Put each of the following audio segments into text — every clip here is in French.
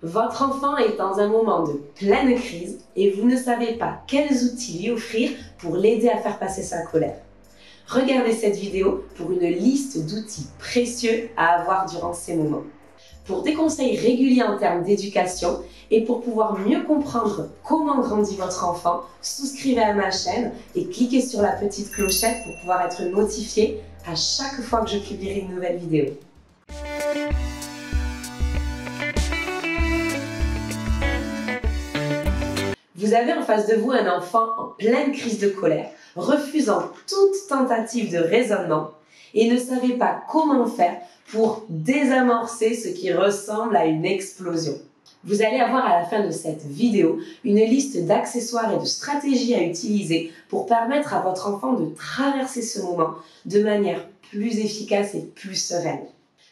Votre enfant est dans un moment de pleine crise et vous ne savez pas quels outils lui offrir pour l'aider à faire passer sa colère. Regardez cette vidéo pour une liste d'outils précieux à avoir durant ces moments. Pour des conseils réguliers en termes d'éducation et pour pouvoir mieux comprendre comment grandit votre enfant, souscrivez à ma chaîne et cliquez sur la petite clochette pour pouvoir être notifié à chaque fois que je publierai une nouvelle vidéo. Vous avez en face de vous un enfant en pleine crise de colère, refusant toute tentative de raisonnement et ne savez pas comment faire pour désamorcer ce qui ressemble à une explosion. Vous allez avoir à la fin de cette vidéo une liste d'accessoires et de stratégies à utiliser pour permettre à votre enfant de traverser ce moment de manière plus efficace et plus sereine.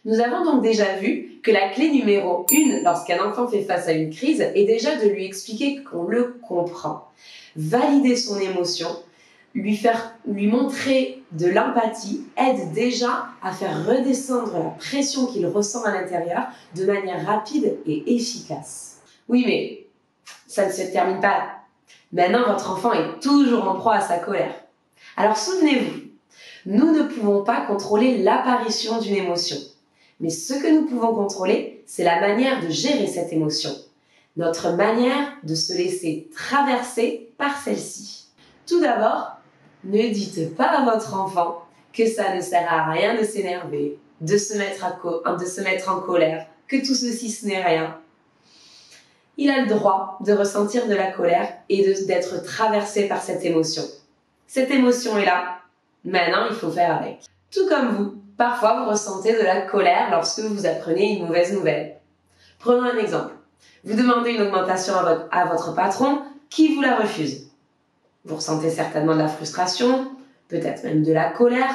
Nous avons donc déjà vu que la clé numéro 1 lorsqu'un enfant fait face à une crise est déjà de lui expliquer qu'on le comprend. Valider son émotion, lui montrer de l'empathie aide déjà à faire redescendre la pression qu'il ressent à l'intérieur de manière rapide et efficace. Oui, mais ça ne se termine pas là. Maintenant, votre enfant est toujours en proie à sa colère. Alors souvenez-vous, nous ne pouvons pas contrôler l'apparition d'une émotion. Mais ce que nous pouvons contrôler, c'est la manière de gérer cette émotion. Notre manière de se laisser traverser par celle-ci. Tout d'abord, ne dites pas à votre enfant que ça ne sert à rien de s'énerver, de se mettre en colère, que tout ceci ce n'est rien. Il a le droit de ressentir de la colère et d'être traversé par cette émotion. Cette émotion est là, maintenant il faut faire avec. Tout comme vous, parfois vous ressentez de la colère lorsque vous apprenez une mauvaise nouvelle. Prenons un exemple. Vous demandez une augmentation à votre patron qui vous la refuse. Vous ressentez certainement de la frustration, peut-être même de la colère.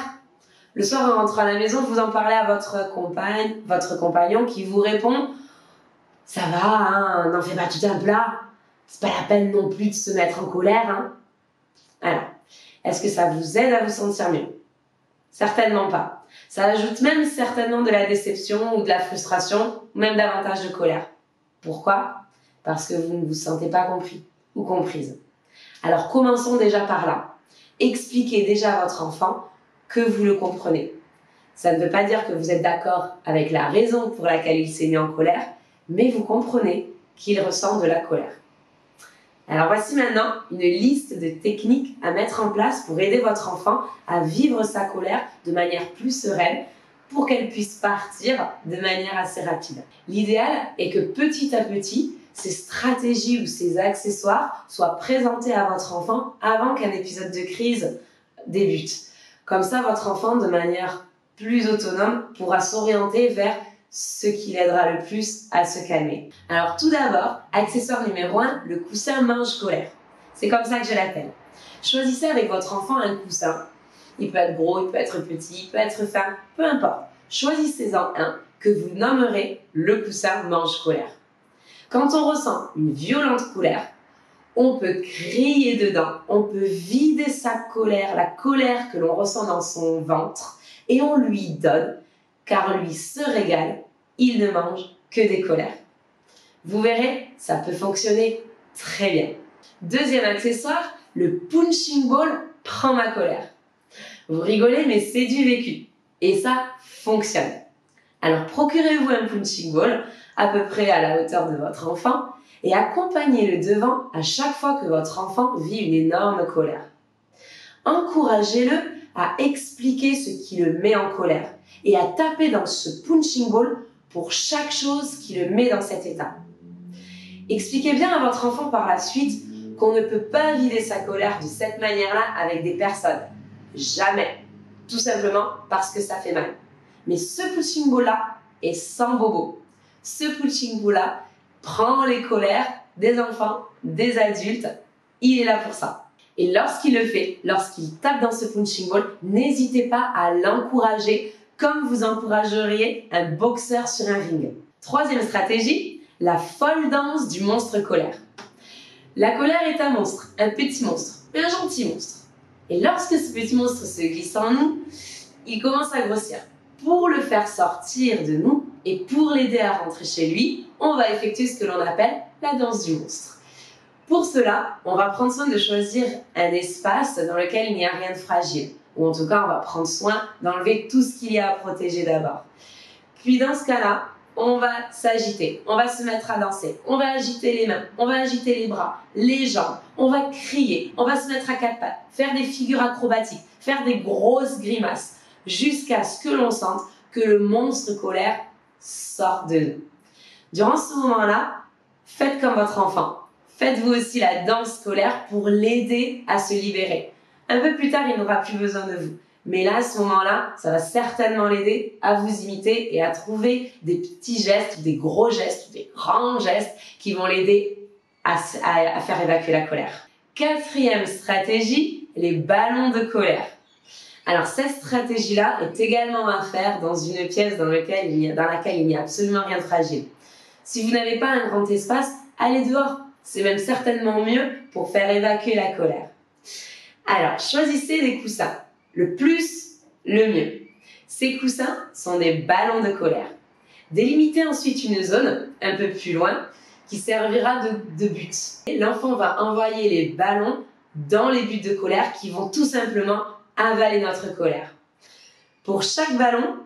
Le soir, en rentrant à la maison, vous en parlez à votre compagnon qui vous répond « Ça va, hein, n'en fais pas tout un plat, c'est pas la peine non plus de se mettre en colère. Hein. » Alors, est-ce que ça vous aide à vous sentir mieux? Certainement pas. Ça ajoute même certainement de la déception ou de la frustration, ou même davantage de colère. Pourquoi? Parce que vous ne vous sentez pas compris ou comprise. Alors commençons déjà par là. Expliquez déjà à votre enfant que vous le comprenez. Ça ne veut pas dire que vous êtes d'accord avec la raison pour laquelle il s'est mis en colère, mais vous comprenez qu'il ressent de la colère. Alors voici maintenant une liste de techniques à mettre en place pour aider votre enfant à vivre sa colère de manière plus sereine pour qu'elle puisse partir de manière assez rapide. L'idéal est que petit à petit, ces stratégies ou ces accessoires soient présentés à votre enfant avant qu'un épisode de crise débute. Comme ça, votre enfant, de manière plus autonome, pourra s'orienter vers ce qui l'aidera le plus à se calmer. Alors tout d'abord, accessoire numéro 1, le coussin mange-colère. C'est comme ça que je l'appelle. Choisissez avec votre enfant un coussin. Il peut être gros, il peut être petit, il peut être fin, peu importe. Choisissez-en un que vous nommerez le coussin mange-colère. Quand on ressent une violente colère, on peut crier dedans, on peut vider sa colère, la colère que l'on ressent dans son ventre, et on lui donne, car lui se régale, il ne mange que des colères. Vous verrez, ça peut fonctionner très bien. Deuxième accessoire, le punching ball prend ma colère. Vous rigolez, mais c'est du vécu. Et ça fonctionne. Alors procurez-vous un punching ball à peu près à la hauteur de votre enfant et accompagnez-le devant à chaque fois que votre enfant vit une énorme colère. Encouragez-le à expliquer ce qui le met en colère et à taper dans ce punching ball pour chaque chose qui le met dans cet état. Expliquez bien à votre enfant par la suite qu'on ne peut pas vider sa colère de cette manière-là avec des personnes. Jamais. Tout simplement parce que ça fait mal. Mais ce punching ball-là est sans bobo. Ce punching ball-là prend les colères des enfants, des adultes. Il est là pour ça. Et lorsqu'il le fait, lorsqu'il tape dans ce punching ball, n'hésitez pas à l'encourager comme vous encourageriez un boxeur sur un ring. Troisième stratégie, la folle danse du monstre colère. La colère est un monstre, un petit monstre, mais un gentil monstre. Et lorsque ce petit monstre se glisse en nous, il commence à grossir, pour le faire sortir de nous et pour l'aider à rentrer chez lui, on va effectuer ce que l'on appelle la danse du monstre. Pour cela, on va prendre soin de choisir un espace dans lequel il n'y a rien de fragile. Ou en tout cas, on va prendre soin d'enlever tout ce qu'il y a à protéger d'abord. Puis dans ce cas-là, on va s'agiter, on va se mettre à danser, on va agiter les mains, on va agiter les bras, les jambes, on va crier, on va se mettre à quatre pattes, faire des figures acrobatiques, faire des grosses grimaces, jusqu'à ce que l'on sente que le monstre colère sort de nous. Durant ce moment-là, faites comme votre enfant. Faites-vous aussi la danse scolaire pour l'aider à se libérer. Un peu plus tard, il n'aura plus besoin de vous. Mais là, à ce moment-là, ça va certainement l'aider à vous imiter et à trouver des petits gestes, des gros gestes, des grands gestes qui vont l'aider à faire évacuer la colère. Quatrième stratégie, les ballons de colère. Alors, cette stratégie-là est également à faire dans une pièce dans laquelle il n'y a absolument rien de fragile. Si vous n'avez pas un grand espace, allez dehors. C'est même certainement mieux pour faire évacuer la colère. Alors, choisissez des coussins. Le plus, le mieux. Ces coussins sont des ballons de colère. Délimitez ensuite une zone, un peu plus loin, qui servira de but. L'enfant va envoyer les ballons dans les buts de colère qui vont tout simplement avaler notre colère. Pour chaque ballon,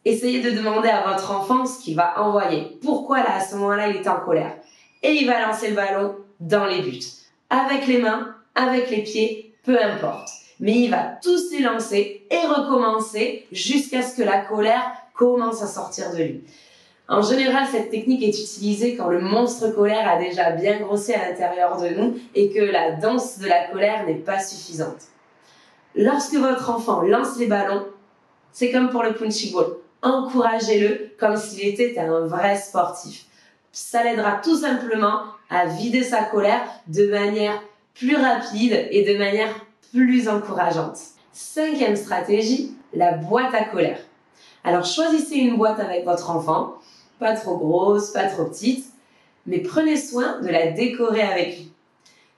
essayez de demander à votre enfant ce qu'il va envoyer. Pourquoi là, à ce moment-là, il est en colère? Et il va lancer le ballon dans les buts. Avec les mains, avec les pieds, peu importe. Mais il va tous les lancer et recommencer jusqu'à ce que la colère commence à sortir de lui. En général, cette technique est utilisée quand le monstre colère a déjà bien grossi à l'intérieur de nous et que la danse de la colère n'est pas suffisante. Lorsque votre enfant lance les ballons, c'est comme pour le punching ball. Encouragez-le comme s'il était un vrai sportif. Ça l'aidera tout simplement à vider sa colère de manière plus rapide et de manière plus encourageante. Cinquième stratégie, la boîte à colère. Alors choisissez une boîte avec votre enfant, pas trop grosse, pas trop petite, mais prenez soin de la décorer avec lui.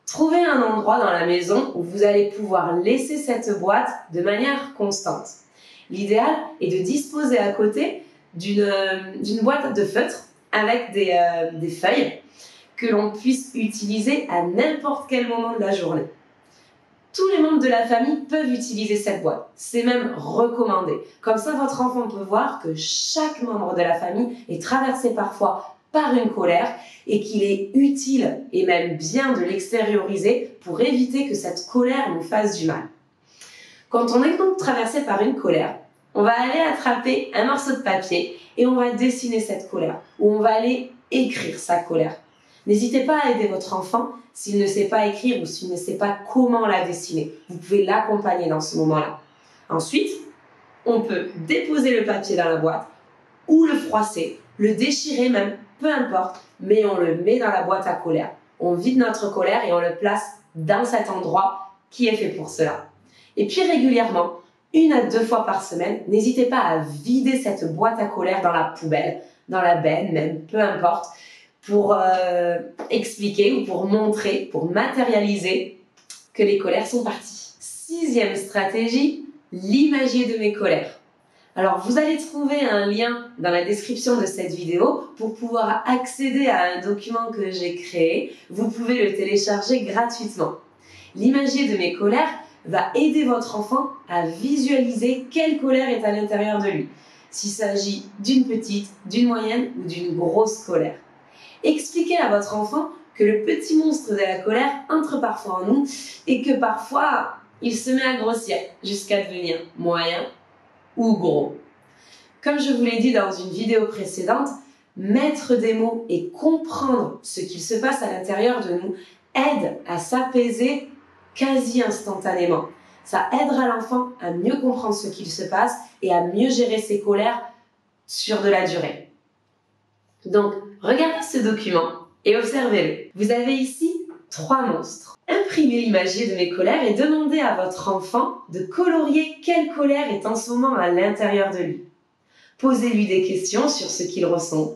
Trouvez un endroit dans la maison où vous allez pouvoir laisser cette boîte de manière constante. L'idéal est de disposer à côté d'une boîte de feutre avec des feuilles que l'on puisse utiliser à n'importe quel moment de la journée. Tous les membres de la famille peuvent utiliser cette boîte. C'est même recommandé. Comme ça, votre enfant peut voir que chaque membre de la famille est traversé parfois par une colère et qu'il est utile et même bien de l'extérioriser pour éviter que cette colère nous fasse du mal. Quand on est donc traversé par une colère, on va aller attraper un morceau de papier et on va dessiner cette colère, ou on va aller écrire sa colère. N'hésitez pas à aider votre enfant s'il ne sait pas écrire ou s'il ne sait pas comment la dessiner. Vous pouvez l'accompagner dans ce moment-là. Ensuite, on peut déposer le papier dans la boîte ou le froisser, le déchirer même, peu importe, mais on le met dans la boîte à colère. On vide notre colère et on le place dans cet endroit qui est fait pour cela. Et puis régulièrement, 1 à 2 fois par semaine, n'hésitez pas à vider cette boîte à colère dans la poubelle, dans la benne même, peu importe, pour expliquer ou pour montrer, pour matérialiser que les colères sont parties. 6e stratégie, l'imagier de mes colères. Alors, vous allez trouver un lien dans la description de cette vidéo pour pouvoir accéder à un document que j'ai créé. Vous pouvez le télécharger gratuitement. L'imagier de mes colères va aider votre enfant à visualiser quelle colère est à l'intérieur de lui. S'il s'agit d'une petite, d'une moyenne ou d'une grosse colère. Expliquez à votre enfant que le petit monstre de la colère entre parfois en nous et que parfois il se met à grossir jusqu'à devenir moyen ou gros. Comme je vous l'ai dit dans une vidéo précédente, mettre des mots et comprendre ce qu'il se passe à l'intérieur de nous aide à s'apaiser quasi instantanément. Ça aidera l'enfant à mieux comprendre ce qu'il se passe et à mieux gérer ses colères sur de la durée. Donc, regardez ce document et observez-le. Vous avez ici 3 monstres. Imprimez l'imagier de mes colères et demandez à votre enfant de colorier quelle colère est en ce moment à l'intérieur de lui. Posez-lui des questions sur ce qu'il ressent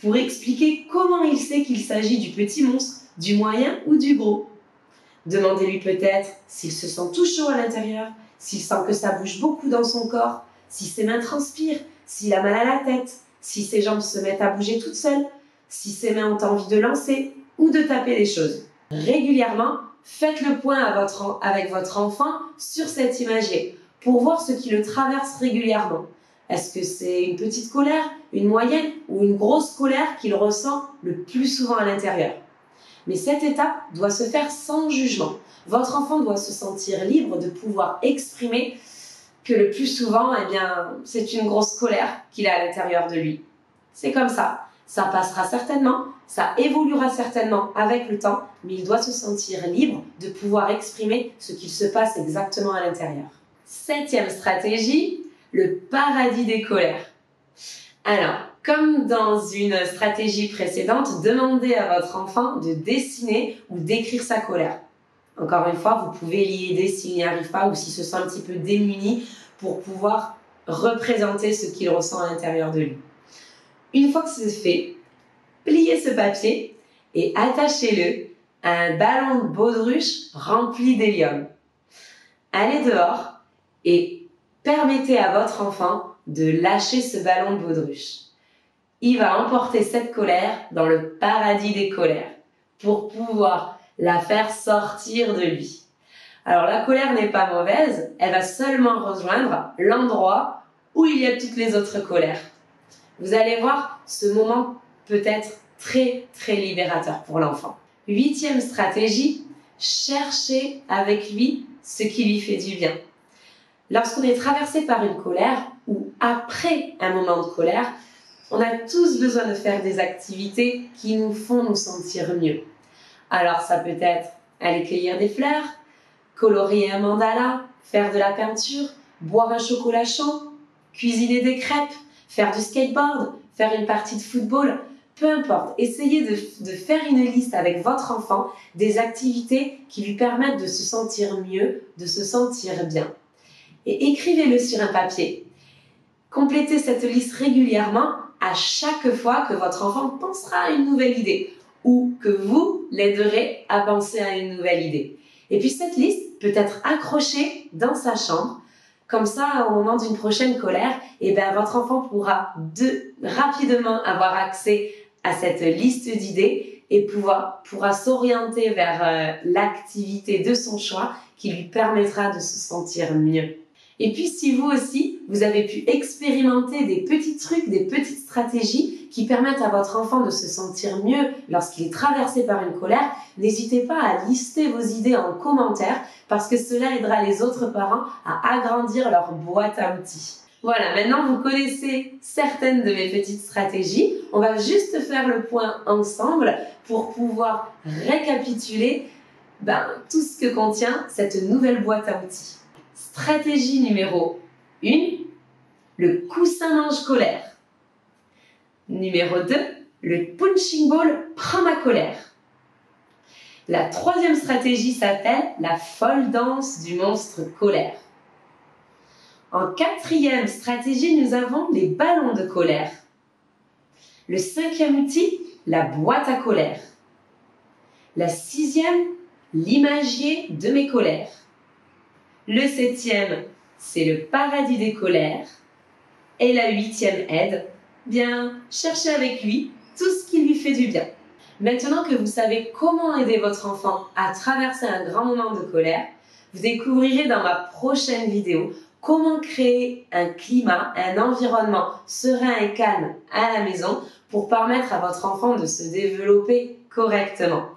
pour expliquer comment il sait qu'il s'agit du petit monstre, du moyen ou du gros. Demandez-lui peut-être s'il se sent tout chaud à l'intérieur, s'il sent que ça bouge beaucoup dans son corps, si ses mains transpirent, s'il a mal à la tête, si ses jambes se mettent à bouger toutes seules, si ses mains ont envie de lancer ou de taper des choses. Régulièrement, faites le point avec votre enfant sur cet imagier pour voir ce qui le traverse régulièrement. Est-ce que c'est une petite colère, une moyenne ou une grosse colère qu'il ressent le plus souvent à l'intérieur? Mais cette étape doit se faire sans jugement. Votre enfant doit se sentir libre de pouvoir exprimer que le plus souvent, c'est une grosse colère qu'il a à l'intérieur de lui. C'est comme ça. Ça passera certainement, ça évoluera certainement avec le temps, mais il doit se sentir libre de pouvoir exprimer ce qu'il se passe exactement à l'intérieur. 7e stratégie, le paradis des colères. Alors, comme dans une stratégie précédente, demandez à votre enfant de dessiner ou d'écrire sa colère. Encore une fois, vous pouvez l'y aider s'il n'y arrive pas ou s'il se sent un petit peu démuni pour pouvoir représenter ce qu'il ressent à l'intérieur de lui. Une fois que c'est fait, pliez ce papier et attachez-le à un ballon de baudruche rempli d'hélium. Allez dehors et permettez à votre enfant de lâcher ce ballon de baudruche. Il va emporter cette colère dans le paradis des colères pour pouvoir la faire sortir de lui. Alors la colère n'est pas mauvaise, elle va seulement rejoindre l'endroit où il y a toutes les autres colères. Vous allez voir, ce moment peut être très très libérateur pour l'enfant. 8e stratégie, cherchez avec lui ce qui lui fait du bien. Lorsqu'on est traversé par une colère ou après un moment de colère, on a tous besoin de faire des activités qui nous font nous sentir mieux. Alors ça peut être aller cueillir des fleurs, colorier un mandala, faire de la peinture, boire un chocolat chaud, cuisiner des crêpes, faire du skateboard, faire une partie de football, peu importe. Essayez de faire une liste avec votre enfant des activités qui lui permettent de se sentir mieux, de se sentir bien. Et écrivez-le sur un papier. Complétez cette liste régulièrement à chaque fois que votre enfant pensera à une nouvelle idée ou que vous l'aiderez à penser à une nouvelle idée. Et puis cette liste peut être accrochée dans sa chambre. Comme ça, au moment d'une prochaine colère, votre enfant pourra rapidement avoir accès à cette liste d'idées et pourra s'orienter vers l'activité de son choix qui lui permettra de se sentir mieux. Et puis si vous aussi, vous avez pu expérimenter des petits trucs, des petites stratégies qui permettent à votre enfant de se sentir mieux lorsqu'il est traversé par une colère, n'hésitez pas à lister vos idées en commentaire parce que cela aidera les autres parents à agrandir leur boîte à outils. Voilà, maintenant vous connaissez certaines de mes petites stratégies. On va juste faire le point ensemble pour pouvoir récapituler tout ce que contient cette nouvelle boîte à outils. Stratégie numéro 1, le coussin mange colère. Numéro 2, le punching ball prend ma colère. La 3e stratégie s'appelle la folle danse du monstre colère. En 4e stratégie, nous avons les ballons de colère. Le 5e outil, la boîte à colère. La 6e, l'imagier de mes colères. Le 7e, c'est le paradis des colères. Et la 8e aide, cherchez avec lui tout ce qui lui fait du bien. Maintenant que vous savez comment aider votre enfant à traverser un grand moment de colère, vous découvrirez dans ma prochaine vidéo comment créer un climat, un environnement serein et calme à la maison pour permettre à votre enfant de se développer correctement.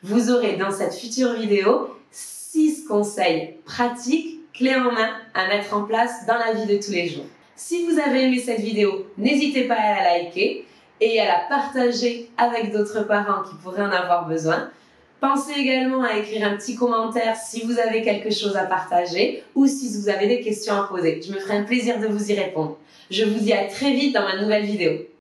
Vous aurez dans cette future vidéo 6 conseils pratiques, clés en main à mettre en place dans la vie de tous les jours. Si vous avez aimé cette vidéo, n'hésitez pas à la liker et à la partager avec d'autres parents qui pourraient en avoir besoin. Pensez également à écrire un petit commentaire si vous avez quelque chose à partager ou si vous avez des questions à poser. Je me ferai un plaisir de vous y répondre. Je vous dis à très vite dans ma nouvelle vidéo.